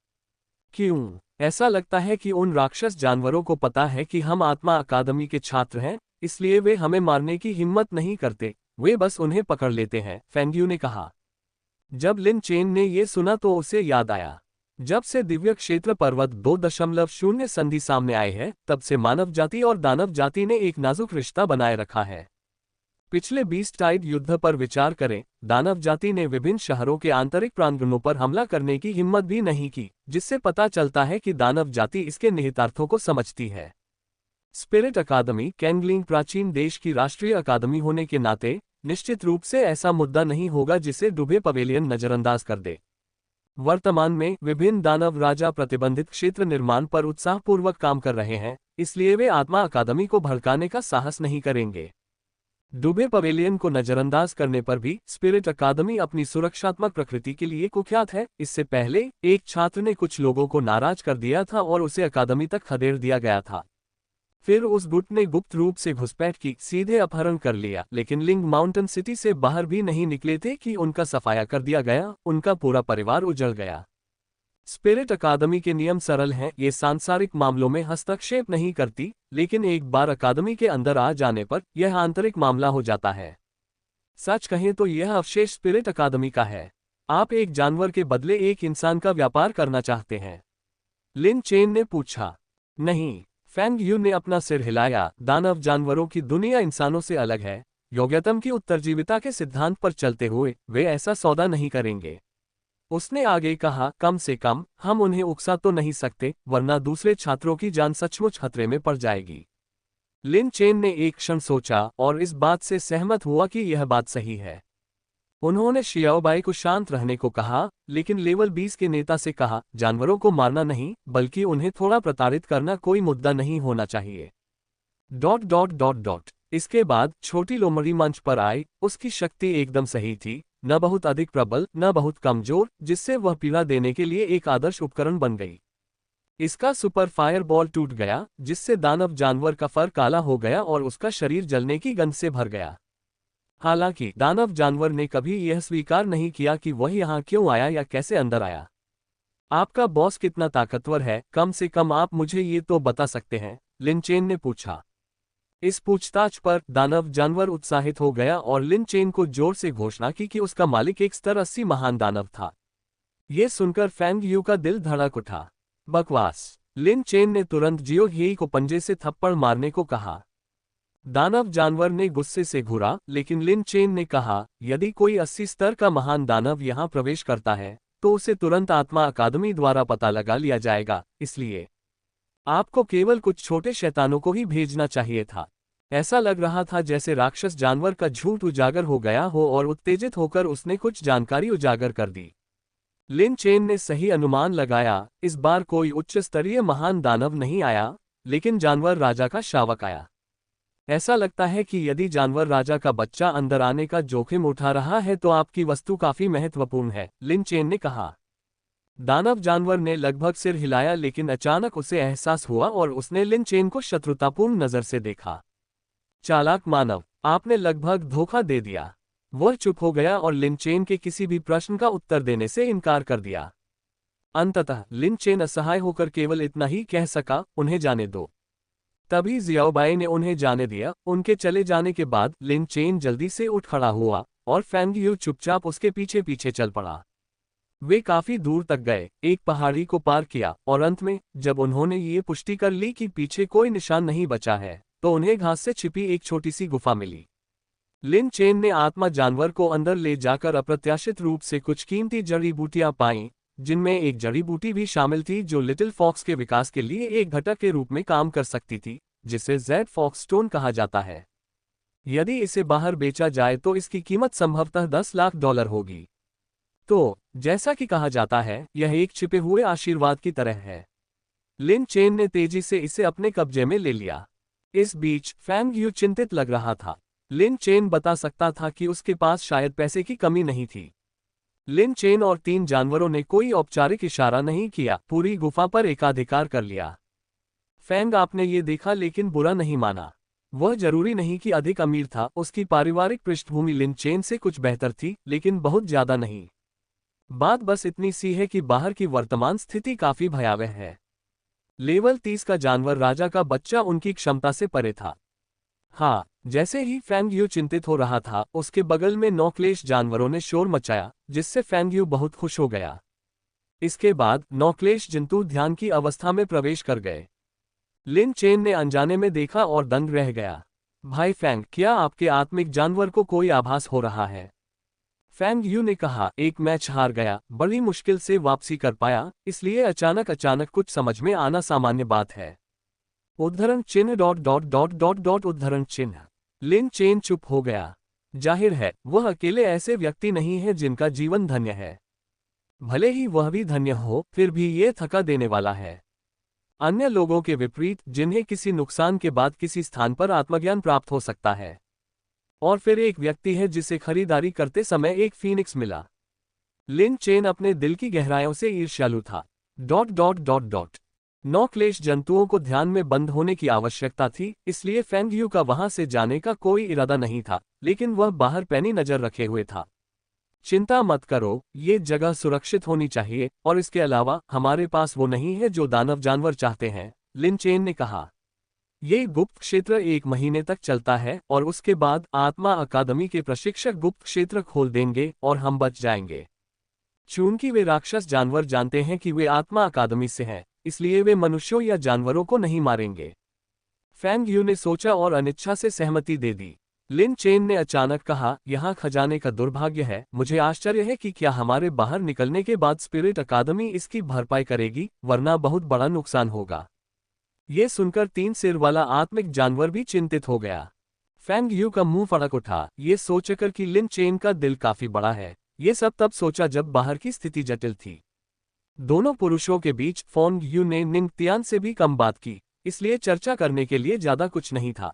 क्यों? ऐसा लगता है कि उन राक्षस जानवरों को पता है कि हम आत्मा अकादमी के छात्र हैं, इसलिए वे हमें मारने की हिम्मत नहीं करते, वे बस उन्हें पकड़ लेते हैं, फैंग यू ने कहा। जब लिन चेन ने यह सुना तो उसे याद आया, जब से दिव्य क्षेत्र पर्वत 2.0 संधि सामने आए हैं, तब से मानव जाति और दानव जाति ने एक नाजुक रिश्ता बनाए रखा है। पिछले 20 टाइड युद्ध पर विचार करें, दानव जाति ने विभिन्न शहरों के आंतरिक प्रांगणों पर हमला करने की हिम्मत भी नहीं की, जिससे पता चलता है कि दानव जाति इसके निहितार्थों को समझती है। स्पिरिट अकादमी कैंगलिंग प्राचीन देश की राष्ट्रीय अकादमी होने के नाते निश्चित रूप से ऐसा मुद्दा नहीं होगा जिसे डूबे पवेलियन नजरअंदाज कर दे। वर्तमान में विभिन्न दानव राजा प्रतिबंधित क्षेत्र निर्माण पर उत्साहपूर्वक काम कर रहे हैं, इसलिए वे आत्मा अकादमी को भड़काने का साहस नहीं करेंगे। डूबे पवेलियन को नजरअंदाज करने पर भी स्पिरिट अकादमी अपनी सुरक्षात्मक प्रकृति के लिए कुख्यात है। इससे पहले एक छात्र ने कुछ लोगों को नाराज कर दिया था और उसे अकादमी तक खदेड़ दिया गया था। फिर उस गुट ने गुप्त रूप से घुसपैठ की, सीधे अपहरण कर लिया, लेकिन लिंग माउंटेन सिटी से बाहर भी नहीं निकले थे कि उनका सफाया कर दिया गया, उनका पूरा परिवार उजड़ गया। स्पिरिट अकादमी के नियम सरल हैं, ये सांसारिक मामलों में हस्तक्षेप नहीं करती, लेकिन एक बार अकादमी के अंदर आ जाने पर यह आंतरिक मामला हो जाता है। सच कहें तो यह अवशेष स्पिरिट अकादमी का है। आप एक जानवर के बदले एक इंसान का व्यापार करना चाहते हैं? लिन चेन ने पूछा। नहीं, फैंग यू ने अपना सिर हिलाया। दानव जानवरों की दुनिया इंसानों से अलग है। योग्यतम की उत्तरजीविता के सिद्धांत पर चलते हुए वे ऐसा सौदा नहीं करेंगे। उसने आगे कहा, कम से कम हम उन्हें उकसा तो नहीं सकते, वरना दूसरे छात्रों की जान सचमुच खतरे में पड़ जाएगी। लिन चेन ने एक क्षण सोचा और इस बात से सहमत हुआ कि यह बात सही है। उन्होंने शियाओबाई को शांत रहने को कहा, लेकिन लेवल 20 के नेता से कहा, जानवरों को मारना नहीं, बल्कि उन्हें थोड़ा प्रताड़ित करना कोई मुद्दा नहीं होना चाहिए। ... इसके बाद छोटी लोमड़ी मंच पर आई। उसकी शक्ति एकदम सही थी, न बहुत अधिक प्रबल न बहुत कमजोर, जिससे वह पीड़ा देने के लिए एक आदर्श उपकरण बन गई। इसका सुपर फायर बॉल टूट गया, जिससे दानव जानवर का फर काला हो गया और उसका शरीर जलने की गंध से भर गया। हालांकि दानव जानवर ने कभी यह स्वीकार नहीं किया कि वह यहाँ क्यों आया या कैसे अंदर आया। आपका बॉस कितना ताकतवर है, कम से कम आप मुझे ये तो बता सकते हैं? लिन चेन ने पूछा। इस पूछताछ पर दानव जानवर उत्साहित हो गया और लिन चेन को जोर से घोषणा की कि उसका मालिक एक स्तर 80 महान दानव था। यह सुनकर फैंग यू का दिल धड़क उठा। बकवास! लिन चेन ने तुरंत जियो हेई को पंजे से थप्पड़ मारने को कहा। दानव जानवर ने गुस्से से घूरा, लेकिन लिन चेन ने कहा, यदि कोई 80 स्तर का महान दानव यहाँ प्रवेश करता है तो उसे तुरंत आत्मा अकादमी द्वारा पता लगा लिया जाएगा, इसलिए आपको केवल कुछ छोटे शैतानों को ही भेजना चाहिए था। ऐसा लग रहा था जैसे राक्षस जानवर का झूठ उजागर हो गया हो और उत्तेजित होकर उसने कुछ जानकारी उजागर कर दी। लिन चेन ने सही अनुमान लगाया, इस बार कोई उच्च स्तरीय महान दानव नहीं आया, लेकिन जानवर राजा का शावक आया। ऐसा लगता है कि यदि जानवर राजा का बच्चा अंदर आने का जोखिम उठा रहा है तो आपकी वस्तु काफी महत्वपूर्ण है, लिन चेन ने कहा। दानव जानवर ने लगभग सिर हिलाया, लेकिन अचानक उसे एहसास हुआ और उसने लिन चेन को शत्रुतापूर्ण नजर से देखा। चालाक मानव, आपने लगभग धोखा दे दिया। वह चुप हो गया और लिन चेन के किसी भी प्रश्न का उत्तर देने से इनकार कर दिया। अंततः लिन चेन असहाय होकर केवल इतना ही कह सका, उन्हें जाने दो। तभी जियाओबाई ने उन्हें जाने दिया। उनके चले जाने के बाद लिन चेन जल्दी से उठ खड़ा हुआ और फैंग यू चुपचाप उसके पीछे पीछे चल पड़ा। वे काफी दूर तक गए, एक पहाड़ी को पार किया और अंत में जब उन्होंने ये पुष्टि कर ली कि पीछे कोई निशान नहीं बचा है, तो उन्हें घास से छिपी एक छोटी सी गुफा मिली। लिन चेन ने आत्मा जानवर को अंदर ले जाकर अप्रत्याशित रूप से कुछ कीमती जड़ी बूटियां पाईं, जिनमें एक जड़ी बूटी भी शामिल थी जो लिटिल फॉक्स के विकास के लिए एक घटक के रूप में काम कर सकती थी, जिसे जेड फॉक्स स्टोन कहा जाता है। यदि इसे बाहर बेचा जाए तो इसकी कीमत संभवतः $10 लाख होगी। तो जैसा कि कहा जाता है, यह एक छिपे हुए आशीर्वाद की तरह है। लिन चेन ने तेजी से इसे अपने कब्जे में ले लिया। इस बीच फैंग यू चिंतित लग रहा था। लिन चेन बता सकता था कि उसके पास शायद पैसे की कमी नहीं थी। लिन चेन और 3 जानवरों ने कोई औपचारिक इशारा नहीं किया, पूरी गुफा पर एकाधिकार कर लिया। फैंग आपने ये देखा लेकिन बुरा नहीं माना। वह जरूरी नहीं कि अधिक अमीर था, उसकी पारिवारिक पृष्ठभूमि लिन चेन से कुछ बेहतर थी, लेकिन बहुत ज्यादा नहीं। बात बस इतनी सी है कि बाहर की वर्तमान स्थिति काफी भयावह है। लेवल 30 का जानवर राजा का बच्चा उनकी क्षमता से परे था। हाँ, जैसे ही फैंग यू चिंतित हो रहा था, उसके बगल में 9 क्लेश जानवरों ने शोर मचाया, जिससे फैंग यू बहुत खुश हो गया। इसके बाद 9 क्लेश जंतु ध्यान की अवस्था में प्रवेश कर गए। लिन चेन ने अनजाने में देखा और दंग रह गया। भाई फैंग, क्या आपके आत्मिक जानवर को कोई आभास हो रहा है? फैंग यू ने कहा, एक मैच हार गया, बड़ी मुश्किल से वापसी कर पाया, इसलिए अचानक कुछ समझ में आना सामान्य बात है। उद्धरण चिन्ह उद्धरण चिन्ह। लिन चेन चुप हो गया। जाहिर है, वह अकेले ऐसे व्यक्ति नहीं है जिनका जीवन धन्य है। भले ही वह भी धन्य हो, फिर भी ये थका देने वाला है। अन्य लोगों के विपरीत, जिन्हें किसी नुकसान के बाद किसी स्थान पर आत्मज्ञान प्राप्त हो सकता है। और फिर एक व्यक्ति है जिसे खरीदारी करते समय एक फीनिक्स मिला। लिन चेन अपने दिल की गहराइयों से ईर्ष्यालु था। 9 क्लेश जंतुओं को ध्यान में बंद होने की आवश्यकता थी, इसलिए फैंग यू का वहां से जाने का कोई इरादा नहीं था, लेकिन वह बाहर पैनी नजर रखे हुए था। चिंता मत करो, ये जगह सुरक्षित होनी चाहिए, और इसके अलावा हमारे पास वो नहीं है जो दानव जानवर चाहते हैं, लिन चेन ने कहा। ये गुप्त क्षेत्र 1 महीने तक चलता है और उसके बाद आत्मा अकादमी के प्रशिक्षक गुप्त क्षेत्र खोल देंगे और हम बच जाएंगे। चूंकि वे राक्षस जानवर जानते हैं कि वे आत्मा अकादमी से हैं, इसलिए वे मनुष्यों या जानवरों को नहीं मारेंगे। फैंग यू ने सोचा और अनिच्छा से सहमति दे दी। लिन चेन ने अचानक कहा, यहाँ खजाने का दुर्भाग्य है, मुझे आश्चर्य है कि क्या हमारे बाहर निकलने के बाद स्पिरिट अकादमी इसकी भरपाई करेगी, वरना बहुत बड़ा नुकसान होगा। ये सुनकर 3 सिर वाला आत्मिक जानवर भी चिंतित हो गया। फैंग यू का मुंह फड़क उठा, ये सोचकर कि लिन चेन का दिल काफी बड़ा है। ये सब तब सोचा जब बाहर की स्थिति जटिल थी। दोनों पुरुषों के बीच फॉन्ग यू ने निंग तियान से भी कम बात की, इसलिए चर्चा करने के लिए ज्यादा कुछ नहीं था।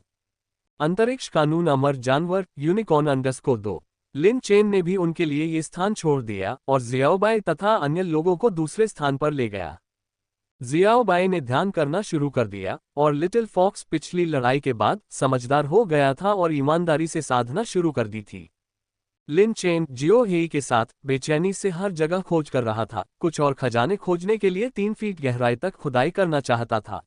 अंतरिक्ष कानून अमर जानवर यूनिकॉर्न _2। लिन चेन ने भी उनके लिए ये स्थान छोड़ दिया और जियाओबाई तथा अन्य लोगों को दूसरे स्थान पर ले गया। जियाओबाई ने ध्यान करना शुरू कर दिया और लिटिल फॉक्स पिछली लड़ाई के बाद समझदार हो गया था और ईमानदारी से साधना शुरू कर दी थी। लिन चेन जियो हेई के साथ बेचैनी से हर जगह खोज कर रहा था, कुछ और खजाने खोजने के लिए 3 फीट गहराई तक खुदाई करना चाहता था।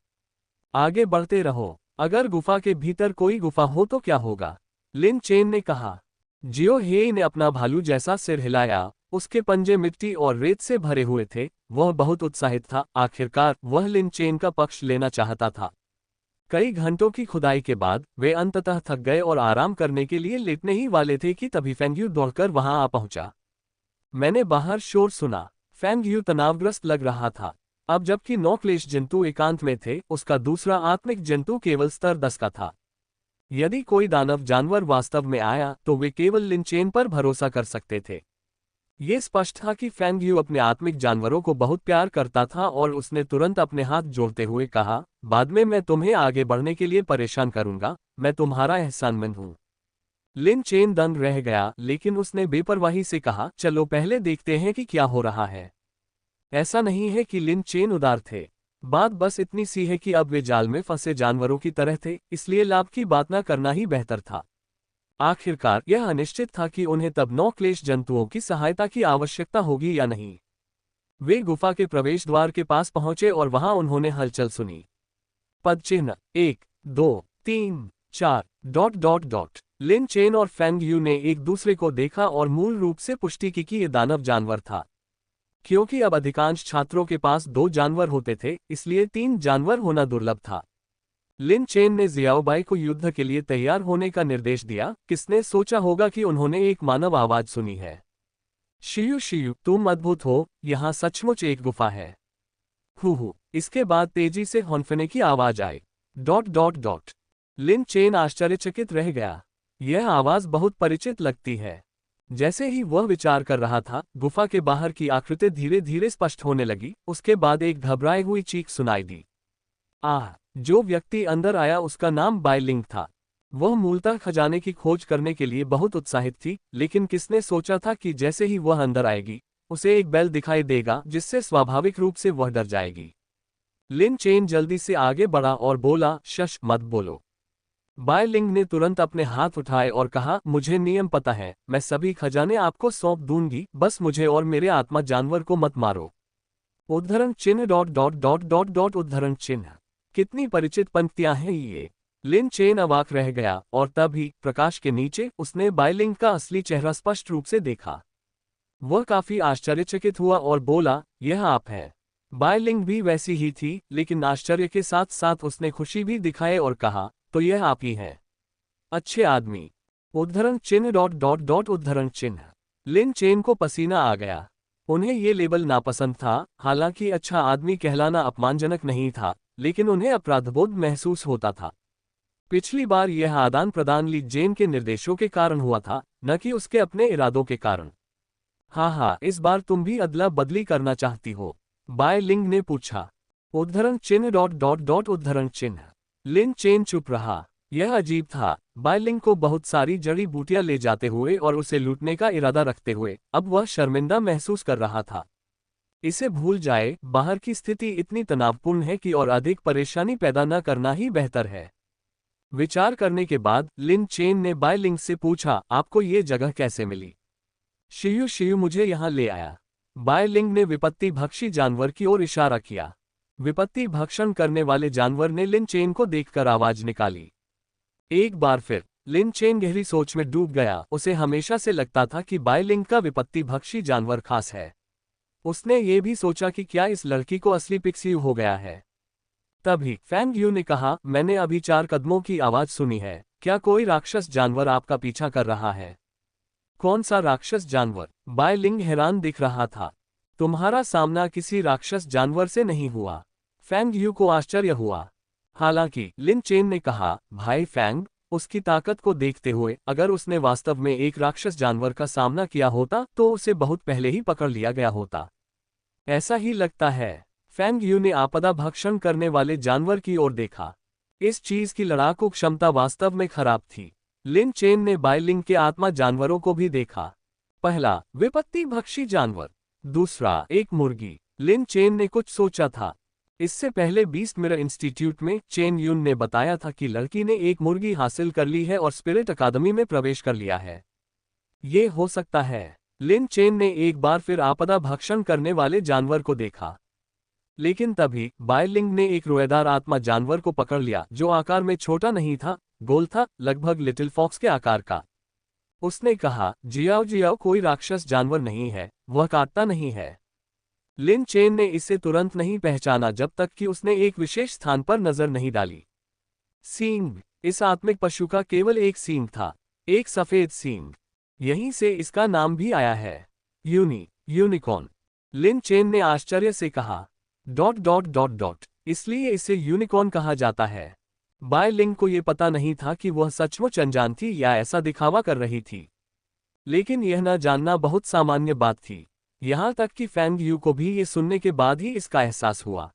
आगे बढ़ते रहो, अगर गुफा के भीतर कोई गुफा हो तो क्या होगा? लिन चेन ने कहा। जियो हेई ने अपना भालू जैसा सिर हिलाया, उसके पंजे मिट्टी और रेत से भरे हुए थे, वह बहुत उत्साहित था। आखिरकार वह लिन चेन का पक्ष लेना चाहता था। कई घंटों की खुदाई के बाद वे अंततः थक गए और आराम करने के लिए लेटने ही वाले थे कि तभी फैंग यू दौड़कर वहां आ पहुंचा। मैंने बाहर शोर सुना। फैंग यू तनावग्रस्त लग रहा था। अब जबकि 9 क्लेश जंतु एकांत में थे, उसका दूसरा आत्मिक जंतु केवल स्तर 10 का था। यदि कोई दानव जानवर वास्तव में आया तो वे केवल लिन चेन पर भरोसा कर सकते थे। ये स्पष्ट था कि फैंग यू अपने आत्मिक जानवरों को बहुत प्यार करता था और उसने तुरंत अपने हाथ जोड़ते हुए कहा, बाद में मैं तुम्हें आगे बढ़ने के लिए परेशान करूंगा, मैं तुम्हारा एहसानमंद हूं। लिन चेन दंग रह गया, लेकिन उसने बेपरवाही से कहा, चलो पहले देखते हैं कि क्या हो रहा है। ऐसा नहीं है कि लिन चेन उदार थे, बात बस इतनी सी है कि अब वे जाल में फंसे जानवरों की तरह थे, इसलिए लाभ की बात न करना ही बेहतर था। आखिरकार यह अनिश्चित था कि उन्हें तब 9 क्लेश जंतुओं की सहायता की आवश्यकता होगी या नहीं। वे गुफा के प्रवेश द्वार के पास पहुंचे और वहां उन्होंने हलचल सुनी। पदचिह्न 1, 2, 3, 4 ... लिन चेन और फैंग यू ने एक दूसरे को देखा और मूल रूप से पुष्टि की कि ये दानव जानवर था। क्योंकि अब अधिकांश छात्रों के पास 2 जानवर होते थे, इसलिए 3 जानवर होना दुर्लभ था। लिन चेन ने जियाओबाई को युद्ध के लिए तैयार होने का निर्देश दिया। किसने सोचा होगा कि उन्होंने एक मानव आवाज सुनी है। शियू शियू, तुम अद्भुत हो, यहाँ सचमुच एक गुफा है। हु। इसके बाद तेजी से हौंफने की आवाज आई। Dot dot dot. Lin Chen आश्चर्यचकित रह गया। यह आवाज बहुत परिचित लगती है। जैसे ही वह विचार कर रहा था, गुफा के बाहर की आकृति धीरे धीरे स्पष्ट होने लगी। उसके बाद एक घबराई हुई चीख सुनाई दी। आह! जो व्यक्ति अंदर आया उसका नाम बाई लिंग था। वह मूलतः खजाने की खोज करने के लिए बहुत उत्साहित थी, लेकिन किसने सोचा था कि जैसे ही वह अंदर आएगी, उसे एक बैल दिखाई देगा जिससे स्वाभाविक रूप से वह डर जाएगी। लिन चेन जल्दी से आगे बढ़ा और बोला, शश मत बोलो। बाई लिंग ने तुरंत अपने हाथ उठाए और कहा, मुझे नियम पता है, मैं सभी खजाने आपको सौंप दूंगी, बस मुझे और मेरे आत्मा जानवर को मत मारो। उद्धरण चिन्ह dot dot dot dot dot उद्धरण चिन्ह। कितनी परिचित पंक्तियां हैं ये। लिन चेन अवाक रह गया और तभी प्रकाश के नीचे उसने बाई लिंग का असली चेहरा स्पष्ट रूप से देखा। वह काफी आश्चर्यचकित हुआ और बोला, यह आप है। बाई लिंग भी वैसी ही थी, लेकिन आश्चर्य के साथ साथ उसने खुशी भी दिखाए और कहा, तो यह आप ही हैं। अच्छे आदमी। उद्धरण चिन्ह डॉट डॉट डॉट उद्धरण चिन्ह। लिन चेन को पसीना आ गया। उन्हें ये लेबल नापसंद था। हालांकि अच्छा आदमी कहलाना अपमानजनक नहीं था, लेकिन उन्हें अपराधबोध महसूस होता था। पिछली बार यह आदान प्रदान ली जेन के निर्देशों के कारण हुआ था, न कि उसके अपने इरादों के कारण। हाँ, इस बार तुम भी अदला बदली करना चाहती हो? बाय लिंग ने पूछा। उद्धरण चिन्ह डॉट डॉट डॉट उद्धरण चिन्ह। लिन चेन चुप रहा। यह अजीब था। बाय लिंग को बहुत सारी जड़ी बूटियां ले जाते हुए और उसे लूटने का इरादा रखते हुए अब वह शर्मिंदा महसूस कर रहा था। इसे भूल जाए, बाहर की स्थिति इतनी तनावपूर्ण है कि और अधिक परेशानी पैदा न करना ही बेहतर है। विचार करने के बाद लिन चेन ने बाय लिंग से पूछा, आपको ये जगह कैसे मिली? शियू शियू मुझे यहाँ ले आया। बाय लिंग ने विपत्ति भक्षी जानवर की ओर इशारा किया। विपत्ति भक्षण करने वाले जानवर ने लिन चेन को देखकर आवाज निकाली। एक बार फिर लिन चेन गहरी सोच में डूब गया। उसे हमेशा से लगता था कि बाय लिंग का विपत्ति भक्षी जानवर खास है। उसने ये भी सोचा कि क्या इस लड़की को असली पिक्सी हो गया है। तभी फैंग यू ने कहा, मैंने अभी 4 कदमों की आवाज सुनी है। क्या कोई राक्षस जानवर आपका पीछा कर रहा है? कौन सा राक्षस जानवर? बाय लिंग हैरान दिख रहा था। तुम्हारा सामना किसी राक्षस जानवर से नहीं हुआ। फैंग यू को आश्चर्य हुआ। हालांकि लिन चेन ने कहा, भाई फैंग, उसकी ताकत को देखते हुए अगर उसने वास्तव में एक राक्षस जानवर का सामना किया होता तो उसे बहुत पहले ही पकड़ लिया गया होता। ऐसा ही लगता है। फैंग यू ने आपदा भक्षण करने वाले जानवर की ओर देखा। इस चीज की लड़ाकू क्षमता वास्तव में खराब थी। लिन चेन ने बाय लिंग के आत्मा जानवरों को भी देखा। पहला विपत्ति भक्षी जानवर, दूसरा एक मुर्गी। लिन चेन ने कुछ सोचा था। इससे पहले बीस्ट मिरर इंस्टीट्यूट में चेन यून ने बताया था कि लड़की ने एक मुर्गी हासिल कर ली है और स्पिरिट अकादमी में प्रवेश कर लिया है। ये हो सकता है। लिन चेन ने एक बार फिर आपदा भक्षण करने वाले जानवर को देखा। लेकिन तभी बाय लिंग ने एक रोएदार आत्मा जानवर को पकड़ लिया जो आकार में छोटा नहीं था, गोल था, लगभग लिटिल फॉक्स के आकार का। उसने कहा, जियाओ जियाओ कोई राक्षस जानवर नहीं है, वह काटता नहीं है। लिन चेन ने इसे तुरंत नहीं पहचाना जब तक कि उसने एक विशेष स्थान पर नजर नहीं डाली। सींग। इस आत्मिक पशु का केवल एक सींग था, एक सफेद सींग। यहीं से इसका नाम भी आया है, यूनिकॉर्न। लिन चेन ने आश्चर्य से कहा, डॉट डॉट डॉट डॉट, इसलिए इसे यूनिकॉर्न कहा जाता है। बाय लिंग को यह पता नहीं था कि वह सचमुच अनजान थी या ऐसा दिखावा कर रही थी। लेकिन यह न जानना बहुत सामान्य बात थी। यहां तक कि फैंग यू को भी ये सुनने के बाद ही इसका एहसास हुआ।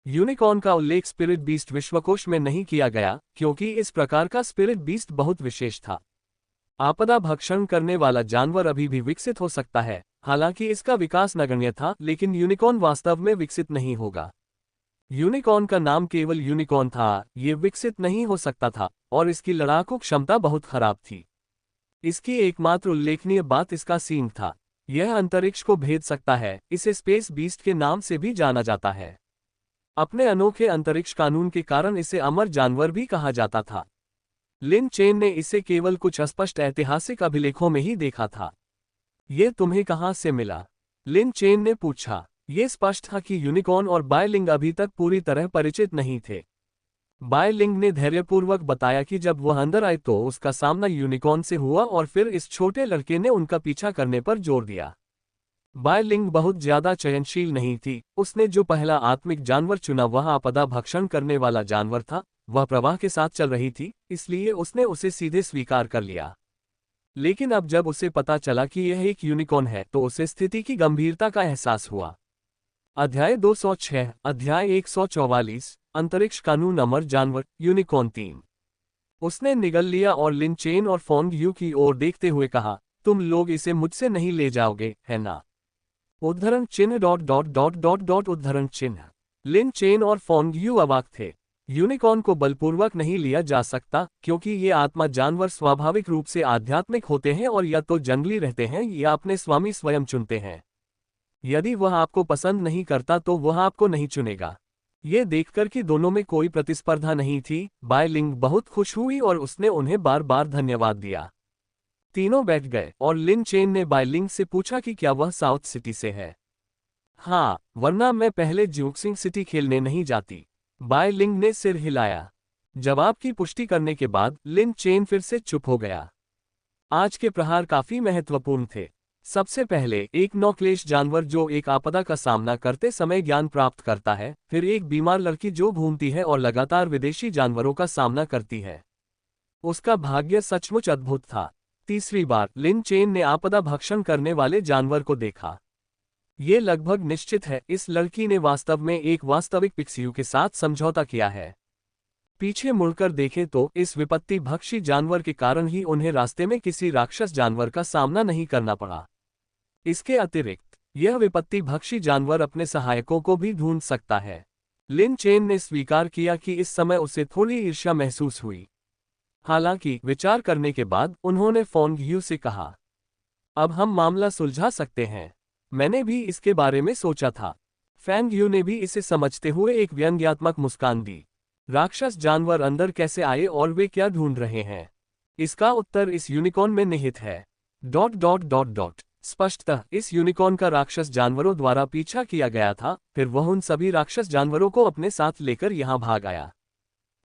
यूनिकॉर्न का उल्लेख स्पिरिट बीस्ट विश्वकोश में नहीं किया गया क्योंकि इस प्रकार का स्पिरिट बीस्ट बहुत विशेष था। आपदा भक्षण करने वाला जानवर अभी भी विकसित हो सकता है, हालांकि इसका विकास नगण्य था, लेकिन यूनिकॉर्न वास्तव में विकसित नहीं होगा। यूनिकॉर्न का नाम केवल यूनिकॉर्न था, ये विकसित नहीं हो सकता था और इसकी लड़ाकू क्षमता बहुत खराब थी। इसकी एकमात्र उल्लेखनीय बात इसका सींग था। यह अंतरिक्ष को भेद सकता है, इसे स्पेस बीस्ट के नाम से भी जाना जाता है। अपने अनोखे अंतरिक्ष कानून के कारण इसे अमर जानवर भी कहा जाता था। लिन चेन ने इसे केवल कुछ अस्पष्ट ऐतिहासिक अभिलेखों में ही देखा था। ये तुम्हें कहाँ से मिला? लिन चेन ने पूछा। ये स्पष्ट था कि यूनिकॉर्न और बाय लिंग अभी तक पूरी तरह परिचित नहीं थे। बाय लिंग ने धैर्यपूर्वक बताया कि जब वह अंदर आए तो उसका सामना यूनिकॉर्न से हुआ और फिर इस छोटे लड़के ने उनका पीछा करने पर जोर दिया। बाय लिंग बहुत ज्यादा चयनशील नहीं थी, उसने जो पहला आत्मिक जानवर चुना वह आपदा भक्षण करने वाला जानवर था। वह प्रवाह के साथ चल रही थी, इसलिए उसने उसे सीधे स्वीकार कर लिया। लेकिन अब जब उसे पता चला कि यह एक यूनिकॉर्न है तो उसे स्थिति की गंभीरता का एहसास हुआ। अध्याय 206, अध्याय 144, अंतरिक्ष कानून अमर जानवर, यूनिकॉर्न 3। उसने निगल लिया और लिन चेन और फोंग यू की ओर देखते हुए कहा, तुम लोग इसे मुझसे नहीं ले जाओगे, है ना? उद्धरण चिन्ह dot dot dot dot dot उद्धरण चिन्ह। लिन चेन और फोंग यू अवाक थे। यूनिकॉर्न को बलपूर्वक नहीं लिया जा सकता क्योंकि ये आत्मा जानवर स्वाभाविक रूप से आध्यात्मिक होते हैं और या तो जंगली रहते हैं या अपने स्वामी स्वयं चुनते हैं। यदि वह आपको पसंद नहीं करता तो वह आपको नहीं चुनेगा। ये देखकर कि दोनों में कोई प्रतिस्पर्धा नहीं थी, बाय लिंग बहुत खुश हुई और उसने उन्हें बार बार धन्यवाद दिया। तीनों बैठ गए और लिन चेन ने बाय लिंग से पूछा कि क्या वह साउथ सिटी से है। हाँ, वरना मैं पहले ज्यूक्सिंग सिटी खेलने नहीं जाती। बाय लिंग ने सिर हिलाया। जवाब की पुष्टि करने के बाद लिन चेन फिर से चुप हो गया। आज के प्रहार काफी महत्वपूर्ण थे। सबसे पहले एक नौक्लेश जानवर जो एक आपदा का सामना करते समय ज्ञान प्राप्त करता है, फिर एक बीमार लड़की जो घूमती है और लगातार विदेशी जानवरों का सामना करती है। उसका भाग्य सचमुच अद्भुत था। तीसरी बार लिन चेन ने आपदा भक्षण करने वाले जानवर को देखा। ये लगभग निश्चित है, इस लड़की ने वास्तव में एक वास्तविक पिक्सियू के साथ समझौता किया है। पीछे मुड़कर देखें तो इस विपत्ति भक्षी जानवर के कारण ही उन्हें रास्ते में किसी राक्षस जानवर का सामना नहीं करना पड़ा। इसके अतिरिक्त यह विपत्ति भक्षी जानवर अपने सहायकों को भी ढूंढ सकता है। लिन चेन ने स्वीकार किया कि इस समय उसे थोड़ी ईर्ष्या महसूस हुई। हालांकि विचार करने के बाद उन्होंने फोंग यू से कहा, अब हम मामला सुलझा सकते हैं। मैंने भी इसके बारे में सोचा था। फेंग यू ने भी इसे समझते हुए एक व्यंग्यात्मक मुस्कान दी। राक्षस जानवर अंदर कैसे आए और वे क्या ढूंढ रहे हैं? इसका उत्तर इस यूनिकॉर्न में निहित है। Dot dot dot dot. स्पष्टतः इस यूनिकॉर्न का राक्षस जानवरों द्वारा पीछा किया गया था, फिर वह उन सभी राक्षस जानवरों को अपने साथ लेकर यहां भाग आया।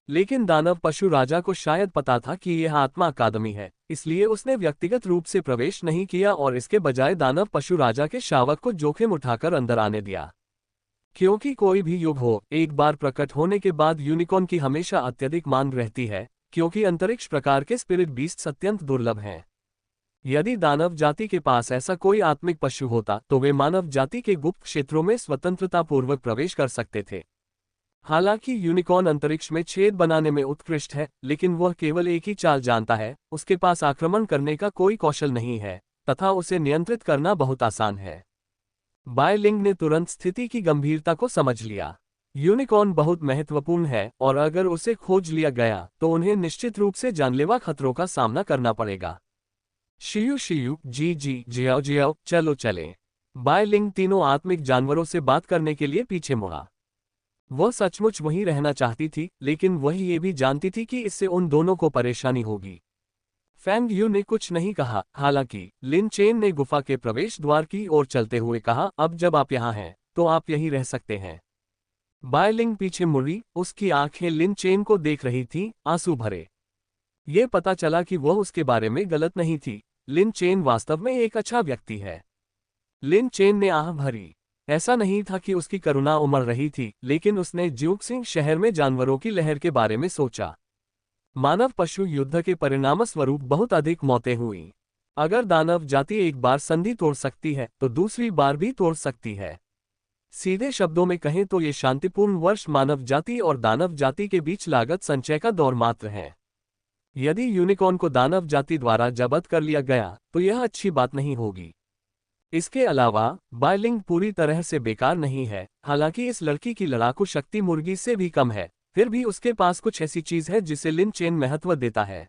लेकिन दानव पशु राजा को शायद पता था कि यह आत्मा अकादमी है, इसलिए उसने व्यक्तिगत रूप से प्रवेश नहीं किया और इसके बजाय दानव पशु राजा के शावक को जोखिम उठाकर अंदर आने दिया। क्योंकि कोई भी युग हो, एक बार प्रकट होने के बाद यूनिकॉर्न की हमेशा अत्यधिक मांग रहती है, क्योंकि अंतरिक्ष प्रकार के स्पिरिट बीस्ट्स अत्यंत दुर्लभ हैं। यदि दानव जाति के पास ऐसा कोई आत्मिक पशु होता तो वे मानव जाति के गुप्त क्षेत्रों में स्वतंत्रतापूर्वक प्रवेश कर सकते थे। हालांकि यूनिकॉर्न अंतरिक्ष में छेद बनाने में उत्कृष्ट है, लेकिन वह केवल एक ही चाल जानता है। उसके पास आक्रमण करने का कोई कौशल नहीं है तथा उसे नियंत्रित करना बहुत आसान है। बाय लिंग ने तुरंत स्थिति की गंभीरता को समझ लिया। यूनिकॉर्न बहुत महत्वपूर्ण है और अगर उसे खोज लिया गया तो उन्हें निश्चित रूप से जानलेवा खतरों का सामना करना पड़ेगा। शियू शियू, जी जी, जियाओ जियाओ, चलो चलें। बाय लिंग तीनों आत्मिक जानवरों से बात करने के लिए पीछे मुड़ा। वह सचमुच वहीं रहना चाहती थी, लेकिन वह ये भी जानती थी कि इससे उन दोनों को परेशानी होगी। फेंग यू ने कुछ नहीं कहा, हालांकि लिन चेन ने गुफा के प्रवेश द्वार की ओर चलते हुए कहा, अब जब आप यहाँ हैं तो आप यहीं रह सकते हैं। बाय लिंग पीछे मुड़ी, उसकी आंखें लिन चेन को देख रही थीं, आंसू भरे। ये पता चला कि वह उसके बारे में गलत नहीं थी। लिन चेन वास्तव में एक अच्छा व्यक्ति है। लिन चेन ने आह भरी। ऐसा नहीं था कि उसकी करुणा उमड़ रही थी, लेकिन उसने ज्यूक्सिंग शहर में जानवरों की लहर के बारे में सोचा। मानव पशु युद्ध के परिणामस्वरूप बहुत अधिक मौतें हुईं। अगर दानव जाति एक बार संधि तोड़ सकती है तो दूसरी बार भी तोड़ सकती है। सीधे शब्दों में कहें तो ये शांतिपूर्ण वर्ष मानव जाति और दानव जाति के बीच लागत संचय का दौर मात्र है। यदि यूनिकॉर्न को दानव जाति द्वारा जब्त कर लिया गया तो यह अच्छी बात नहीं होगी। इसके अलावा बाय लिंग पूरी तरह से बेकार नहीं है। हालांकि इस लड़की की लड़ाकू शक्ति मुर्गी से भी कम है, फिर भी उसके पास कुछ ऐसी चीज है जिसे लिन चेन महत्व देता है।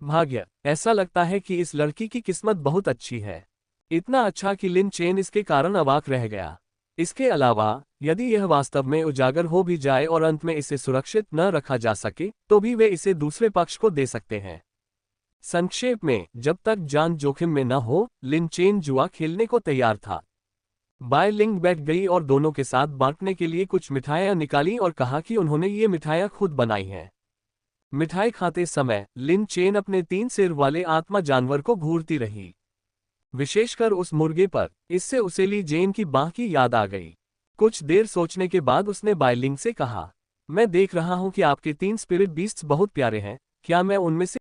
भाग्य। ऐसा लगता है कि इस लड़की की किस्मत बहुत अच्छी है। इतना अच्छा कि लिन चेन इसके कारण अवाक रह गया। इसके अलावा यदि यह वास्तव में उजागर हो भी जाए और अंत में इसे सुरक्षित न रखा जा सके तो भी वे इसे दूसरे पक्ष को दे सकते हैं। संक्षेप में, जब तक जान जोखिम में न हो, लिन चेन जुआ खेलने को तैयार था। बाय लिंग बैठ गई और दोनों के साथ बांटने के लिए कुछ मिठाइयां निकाली और कहा कि उन्होंने ये मिठाइयां खुद बनाई हैं। मिठाई खाते समय लिन चेन अपने 3 सिर वाले आत्मा जानवर को घूरती रही, विशेषकर उस मुर्गे पर। इससे उसे ली जेन की बाह की याद आ गई। कुछ देर सोचने के बाद उसने बायलिंग से कहा, मैं देख रहा हूं कि आपके 3 स्पिरिट बीस्ट्स बहुत प्यारे हैं, क्या मैं उनमें से